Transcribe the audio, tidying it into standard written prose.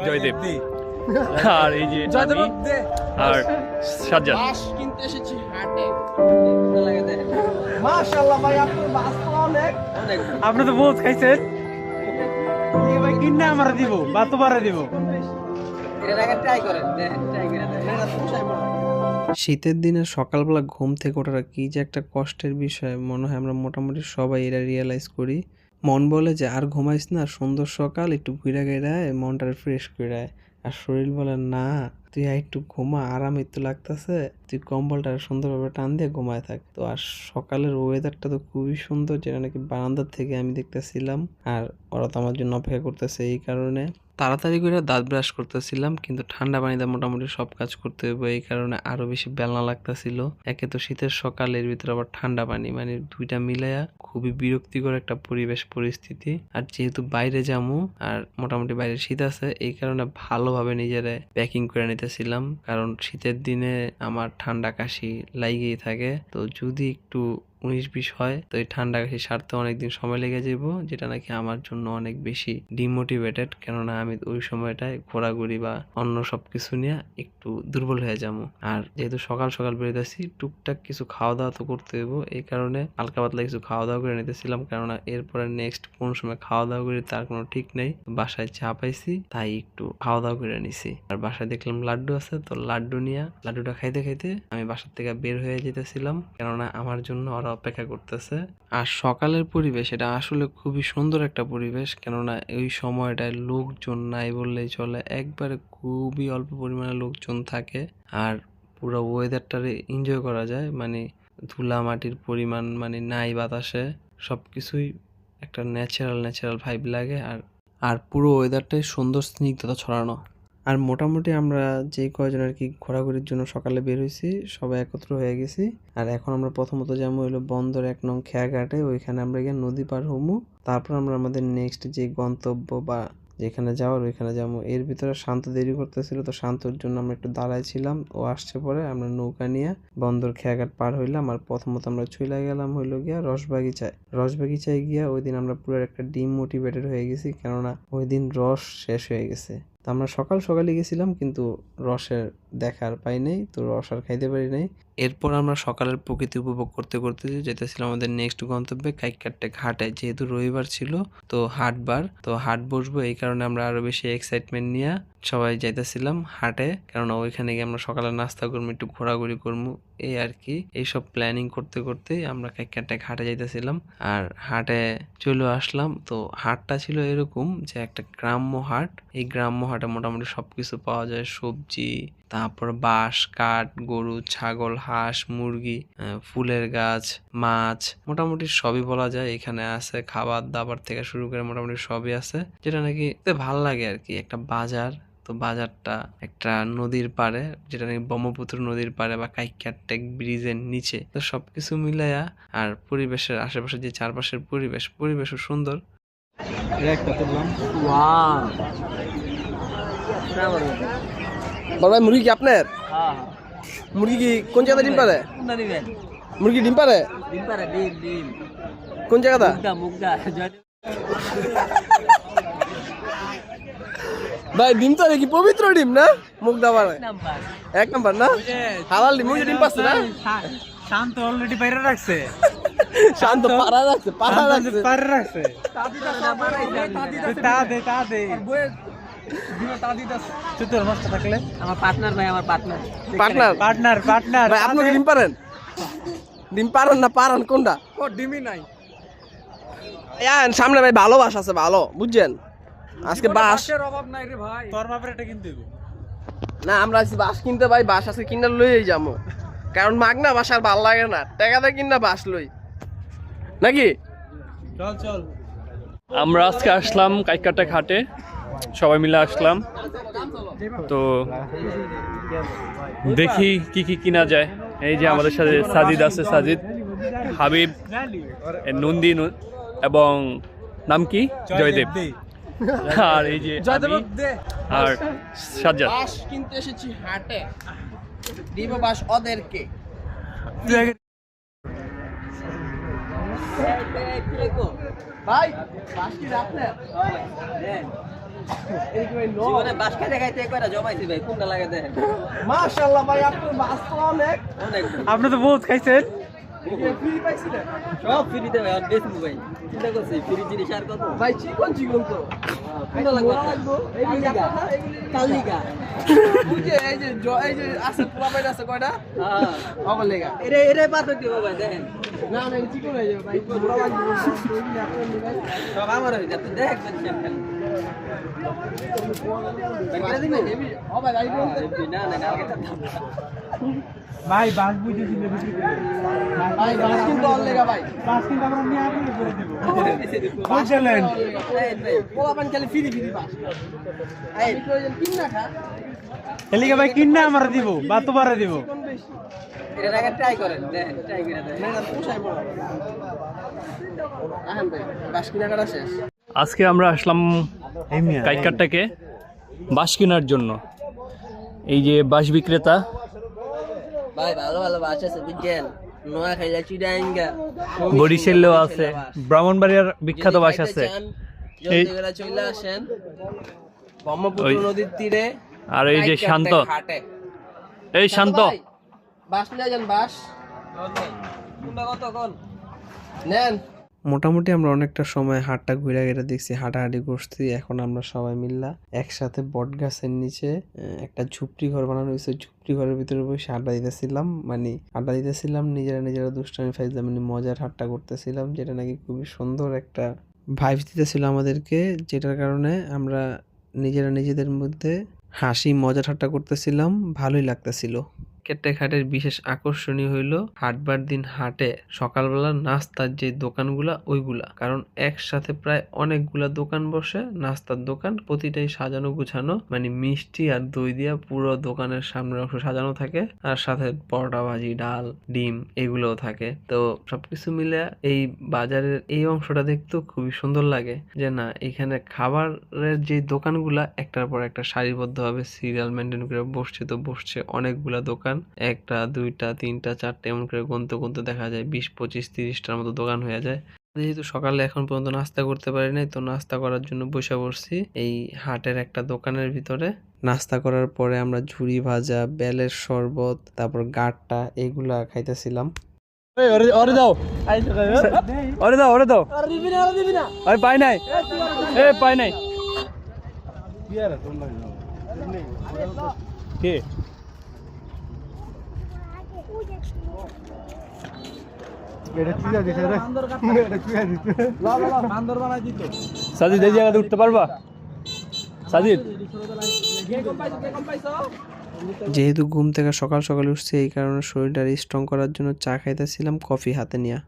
জয়দেব আর এই যে আর সাজ্জাদ। কিনতে এসেছি হাটে। মাশাআল্লাহ ভাই, আপনার বাস তো অনেক। আপনি তো বহুত খাইছেন ভাই কিনে আমরা দিব বা তোমারে দিব। এর আগে ট্রাই করেন, ট্রাই করে দেখেন। শীতের দিনে সকালবেলা ঘুম থেকে ওঠাটা কি যে একটা কষ্টের বিষয়, মনে হয় আমরা মোটামুটি সবাই এটা রিয়েলাইজ করি। মন বলে যে আর ঘুমাইস না, সুন্দর সকাল, একটু ঘুরে গেড়ায় মনটা ফ্রেশ করে। আর শরীর বলে না, তুই একটু ঘুমা, আরাম একটু লাগতেছে, তুই কম্বলটা সুন্দরভাবে টান দিয়ে ঘুমায় থাক। তো আর সকালের ওয়েদারটা তো খুবই সুন্দর, যেটা নাকি বারান্দার থেকে আমি দেখতেছিলাম। আর ওরা তো আমার জন্য অপেক্ষা করতেছে, এই কারণে তাড়াতাড়ি করে দাঁত ব্রাশ করতেছিলাম, কিন্তু ঠান্ডা পানিতে মোটামুটি সব কাজ করতে হবে, এই কারণে আরো বেশি বেলনা লাগতেছিল। একে তো শীতের সকালের ভিতরে আবার ঠান্ডা পানি, মানে দুইটা মিলাইয়া খুবই বিরক্তিকর একটা পরিবেশ পরিস্থিতি। আর যেহেতু বাইরে যামু আর মোটামুটি বাইরে শীত আছে, এই কারণে ভালোভাবে নিজেরা প্যাকিং করে নিতেছিলাম, কারণ শীতের দিনে আমার ঠান্ডা কাশি লাগেই থাকে। তো যদি একটু 19-20 হয় তো এই ঠান্ডা কাশি সারতে অনেকদিন সময় লেগে যাব, যেটা নাকি আমার জন্য অনেক বেশি ডিমোটিভেটেড, কেননা আমি ওই সময়টায় ঘোরাঘুরি বা অন্য সবকিছু নিয়ে একটু দুর্বল হয়ে যাবো। আর যেহেতু সকাল সকাল বেরোতেছি, টুকটাক কিছু খাওয়া দাওয়া তো করতে হইব, এই কারণে হালকা পাতলা কিছু খাওয়া দাওয়া করে নিতেছিলাম, কেননা এরপরে নেক্সট কোন সময় খাওয়া দাওয়া করি তার কোনো ঠিক নেই। বাসায় চা পাইছি তাই একটু খাওয়া দাওয়া করে নিছি। আর বাসায় দেখলাম লাড্ডু আছে, তো লাড্ডু নিয়ে লাড্ডুটা খাইতে খাইতে আমি বাসার থেকে বের হয়ে যেতেছিলাম, কেননা আমার জন্য অপেক্ষা করতেছে। আর সকালের পরিবেশ এটা আসলে খুবই সুন্দর একটা পরিবেশ, কেননা ওই সময়টায় লোকজন নাই বললেই চলে, একবারে খুবই অল্প পরিমাণে লোকজন থাকে। আর পুরো ওয়েদারটারে এনজয় করা যায়, মানে ধুলা মাটির পরিমাণ মানে নাই বাতাসে, সবকিছুই একটা ন্যাচারাল ভাইব লাগে। আর পুরো ওয়েদারটাই সুন্দর স্নিগ্ধতা ছড়ানো। আর মোটামুটি আমরা যে কয়জন আর কি ঘোরাঘুরির জন্য সকালে বের হয়েছি সবাই একত্র হয়ে গেছি। আর এখন আমরা প্রথমত যাবো হলো বন্দর 1 নং খেয়াঘাটে, ওইখানে আমরা গিয়ে নদী পার হবো। তারপর আমরা আমাদের নেক্সট যে গন্তব্য বা যেখানে যাওয়ার ওইখানে যাবো। এর ভিতরে শান্ত দেরি করতেছিল, তো শান্তর জন্য আমরা একটু দাঁড়ায় ছিলাম, ও আসছে পরে আমরা নৌকা নিয়ে বন্দর খেয়াঘাট পার হইলাম। আর প্রথমত আমরা চলে গেলাম হইলো গিয়া রসবাগিচায় গিয়া ওই দিন আমরা পুরো একটা ডিমোটিভেটেড হয়ে গেছি, কেননা ওই দিন রস শেষ হয়ে গেছে। তো আমরা সকালে গেছিলাম, কিন্তু রসের দেখার পাই নাই, তো রস আর খাইতে পারি নাই। এরপর আমরা সকালের প্রকৃতি উপভোগ করতে করতে যেতেছিলাম আমাদের নেক্সট গন্তব্যে কাইকাট্টে ঘাটে। যেহেতু রবিবার ছিল তো হাট বসবো, এই কারণে আমরা আরো বেশি এক্সাইটমেন্ট নিয়ে সবাই যাইতেছিলাম হাটে, কারণ ওইখানে গিয়ে আমরা সকালে নাস্তা করবো, একটু ঘোরাঘুরি করবো, এই আর কি। এইসব প্ল্যানিং করতে করতে আমরা কাইকাট্টে ঘাটে যাইতেছিলাম। আর হাটে চলে আসলাম। তো হাটটা ছিল এরকম যে একটা গ্রাম্য হাট, এই গ্রাম্য হাটে মোটামুটি সবকিছু পাওয়া যায়, সবজি, তারপর বাঁশ কাঠ, গরু ছাগল হাঁস মুরগি, ফুলের গাছ, মাছ, মোটামুটি সবই বলা যায় এখানে আছে। খাবার দাবার থেকে শুরু করে মোটামুটি সবই আছে, যেটা নাকি ভাল লাগে আর কি। একটা বাজার, তো বাজারটা একটা নদীর পাড়ে, যেটা নাকি ব্রহ্মপুত্র নদীর পাড়ে বা কাইকাট্টেক ব্রিজের নিচে। তো সবকিছু মিলাইয়া আর পরিবেশের আশেপাশে যে চারপাশের পরিবেশও সুন্দর। বড় ভাই, মুরগি কি আপনার? মুরগি কি কোন জায়গাতে ডিম পারে? মুরগি ডিম পারে? কোন জায়গাটা? ভাই ডিম তো কি পবিত্র ডিম না? মুগদা পারে 1 নাম্বার না? হালাল ডিম। মুরগি ডিম পাচ্ছে না? শান্ত অলরেডি বাইরে রাখছে। শান্ত পাড়া রাখছে। পারে রাখছে। তা দে তোর মাস্টার থাকলে আমার পার্টনার ভাই, আমার পার্টনার। পার্টনার ভাই আপনি কি ডিম পারেন? ডিম পারেন না পারেন কোনটা? ও ডিমই নাই। সামনে ভাই ভালো বাস আছে, ভালো বুঝছেন। আজকে বাসের অভাব নাই রে ভাই, তোর বাপের এটা কিনতে দেব না। আমরা আজকে বাস কিনতে ভাই, বাস আজকে কিনা লইই যাবো, কারণ মাগনা বাস আর ভাল লাগে না, টাকাতে কিনা বাস লই নাকি। চল আমরা আজকে আসলাম কাইকাট্টা ঘাটে, সবাই মিলে আসলাম। তো দেখি কি কিনা যায়। এই যে আমাদের সাথে সাজিদ আছে, সাজিদ, হাবিব, নন্দী এবং নাম কি জয়দেব, আর এই যে আর সাজ্জাদ। বাস কিনতে এসেছি হাটে, দিব বাস ওদেরকে। ভাই বাস কি রাখলে? জীবনে বাস খাইতে খাইতে একবার জমাইছি ভাই, কোনটা লাগে দেখেন। মাশাআল্লাহ ভাই, আপনার বাস তো অনেক অনেক। আপনি তো বহুত খাইছেন। ফ্রি পাইছিলেন? সব ফ্রিতে ভাই, আর বেশি ভাই চিন্তা করছি ফ্রি জিনিস আর কত ভাই চিকন চিকন তো। কোনটা লাগবে এইগুলি কালিকা আপনার না? এইগুলি কালিকা এই যে আছে পোলাপাইন আছে কয়টা? হ্যাঁ আমার লেগা। এটাই পার্থক্য ভাই দেখেন, না না, এই চিকন হয়ে যাবে ভাই, মোড়া লাগবে। এইগুলি আপনার নিবেন। সব আমার হয়ে যাচ্ছে দেখবেন খালি এটা দিবেন, হেভি। ও ভাই গাড়ি বলতে। না না কালকে দাম ভাই বাস বুঝেছিল বিক্রি করে। ভাই বাস কিন্তু অল লেগা ভাই। বাস কিন্তু আমরা নিয়ে আসলে করে দেব। বুঝলেন? পোলাপাইন খালি ফ্রি ফ্রি বাস। এই প্রয়োজন কিন না খা। এলিকে ভাই কিনা আমরা দিব বা তোমারে দিব। কোন বেশি? এটা আগে ট্রাই করেন, দেখেন ট্রাই করে দেখেন। না না, পোষায় বড়। আহেন ভাই, বাস কিনা কাটা শেষ। আজকে আমরা আসলাম কাইকারটাকে বাঁশ কেনার জন্য। এই যে বাঁশ বিক্রেতা, ভাই ভালো ভালো বাস আছে বুঝছেন, নোয়া খাইলা চিড়াইঙ্গা বরিশালেও আছে, ব্রাহ্মণবাড়িয়ার বিখ্যাত বাঁশ আছে। এই জলদি করে চলে আসেন ব্রহ্মপুত্র ওই- নদীর তীরে। আর এই যে শান্ত, হাটে। এই শান্ত, ভাই, বাস নিয়ে যান, বাস কোনটা কত কোন নেন। মোটামুটি আমরা অনেকটা সময় হাটটা ঘুরে ঘেরে দেখছি, হাঁটাহাঁটি করছি। এখন আমরা সবাই মিল্লা একসাথে বট গাছের নিচে একটা ঝুপড়ি ঘর বানানো হয়েছে, ঝুপড়ি ঘরের ভিতরে বসে আড্ডা দিতেছিলাম। আড্ডা দিতেছিলাম, নিজেরা দুষ্টামি ফাইজলামি মজার হাট্টা করতেছিলাম, যেটা নাকি খুবই সুন্দর একটা ভাইব দিতেছিল আমাদেরকে, যেটার কারণে আমরা নিজেদের মধ্যে হাসি মজা ঠাট্টা করতেছিলাম, ভালোই লাগতেছিল। কেট্টেঘাটের বিশেষ আকর্ষণীয় হইলো হাটবার দিন হাটে সকালবেলা নাস্তার যে দোকানগুলা ওইগুলা, কারণ একসাথে প্রায় অনেকগুলা দোকান বসে, নাস্তার দোকান, প্রতিটাই সাজানো গুছানো, মানে মিষ্টি আর দই দিয়া পুরো দোকানের সামনের অংশ সাজানো থাকে, আর সাথে পরোটা ভাজি ডাল ডিম এগুলোও থাকে। তো সবকিছু মিলে এই বাজারের এই অংশটা দেখতেও খুবই সুন্দর লাগে, যে না এখানে খাবারের যে দোকানগুলা একটার পর একটা সারিবদ্ধভাবে সিরিয়াল মেনটেন করে বসছে, তো বসছে অনেকগুলা দোকান, একটা দুইটা তিনটা চারটা এমন করে গুনতে দেখা যায় 20-25-30টার মতো দোকান হয়ে যায়। যেহেতু সকালে এখন পর্যন্ত নাস্তা করতে পারি নাই, তো নাস্তা করার জন্য বসে পড়ছি এই হাটের একটা দোকানের ভিতরে। নাস্তা করার পরে আমরা ঝুরি ভাজা, বেলের শরবত, তারপর গাট্টা এগুলা খাইতেছিলাম। ওরে দাও, ওরে দাও, আরে পাই নাই, পাই নাই। কে সাজিদ এই জায়গাতে উঠতে পারবা? সাজিদ যেহেতু ঘুম থেকে সকাল সকাল উঠছে, এই কারণে শরীরটা স্ট্রং করার জন্য চা খাইতেছিলাম কফি হাতে নিয়ে।